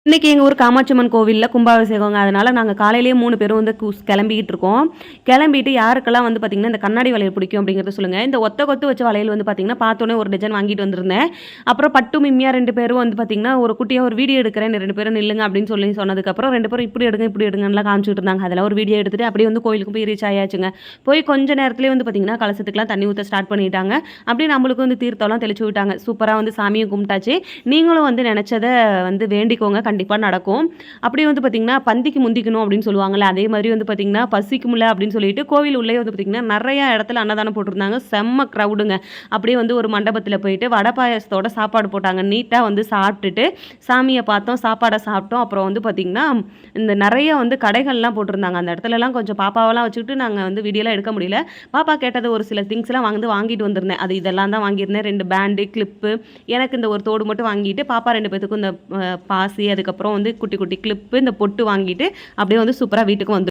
இன்னைக்கு எங்கள் ஊர் காமாட்சி அம்மன் கோவிலில் கும்பாபிஷேகங்க. அதனால் நாங்கள் காலையிலேயே 3 பேரும் வந்து கிளம்பிக்கிட்டு இருக்கோம். கிளம்பிட்டு யாருக்கெல்லாம் வந்து பார்த்திங்கன்னா இந்த கண்ணாடி வளையல் பிடிக்கும் அப்படிங்கிறத சொல்லுங்கள். இந்த ஒத்த கொத்து வச்ச வளையல் வந்து பார்த்திங்கன்னா பார்த்தோன்னே ஒரு டஜன் வாங்கிட்டு வந்திருந்தேன். அப்புறம் பட்டு மிம்மியா 2 பேரும் வந்து பார்த்திங்கன்னா ஒரு குட்டியாக ஒரு வீடியோ எடுக்கிறேன் 2 பேரும் நில்லுங்க அப்படின்னு சொல்லி சொன்னதுக்கப்புறம் 2 பேரும் இப்படி எடுங்க இப்படி எடுங்கலாம் காமிச்சிட்டு இருந்தாங்க. அதில் ஒரு வீடியோ எடுத்துகிட்டு அப்படியே வந்து கோயிலுக்கு போய் ரீச் ஆயாச்சுங்க. போய் கொஞ்ச நேரத்துலேயே வந்து பார்த்திங்கன்னா கலசத்துக்குலாம் தண்ணி ஊற்ற ஸ்டார்ட் பண்ணிட்டாங்க. அப்படியே நம்மளுக்கு வந்து தீர்த்தம்லாம் தெளிச்சு விட்டாங்க. சூப்பராக வந்து சாமியும் கும்பிட்டாச்சு. நீங்களும் வந்து நினச்சதை வந்து வேண்டிக்கோங்க, கண்டிப்பாக நடக்கும். அப்படியே வந்து பார்த்தீங்கன்னா பந்திக்கு முந்திக்கணும் அப்படின்னு சொல்லுவாங்கல்ல, அதே மாதிரி வந்து பார்த்தீங்கன்னா பசிக்கும்ல அப்படின்னு சொல்லிட்டு கோவில் உள்ளே வந்து பார்த்தீங்கன்னா நிறைய இடத்துல அன்னதானம் போட்டிருந்தாங்க. செம்ம க்ரௌடுங்க. அப்படியே வந்து ஒரு மண்டபத்தில் போயிட்டு வடை பாயாசத்தோட சாப்பாடு போட்டாங்க. நீட்டாக வந்து சாப்பிட்டுட்டு சாமியை பார்த்தோம், சாப்பாடை சாப்பிட்டோம். அப்புறம் வந்து பார்த்தீங்கன்னா இந்த நிறைய வந்து கடைகள்லாம் போட்டிருந்தாங்க. அந்த இடத்துலலாம் கொஞ்சம் பாப்பாவெல்லாம் வச்சுக்கிட்டு நாங்கள் வந்து வீடியோலாம் எடுக்க முடியல. பாப்பா கேட்டது ஒரு சில திங்ஸ்லாம் வாங்கிட்டு வந்திருந்தேன். அது இதெல்லாம் தான் வாங்கியிருந்தேன். 2 பேண்டு, கிளிப்பு, எனக்கு இந்த ஒரு தோடு மட்டும் வாங்கிட்டு பாப்பா 2 பேத்துக்கும் இந்த பாசி, அதுக்கப்புறம் வந்து குட்டி குட்டி கிளிப்பு, இந்த பொட்டு வாங்கிட்டு அப்படியே வந்து சூப்பராக வீட்டுக்கு வந்து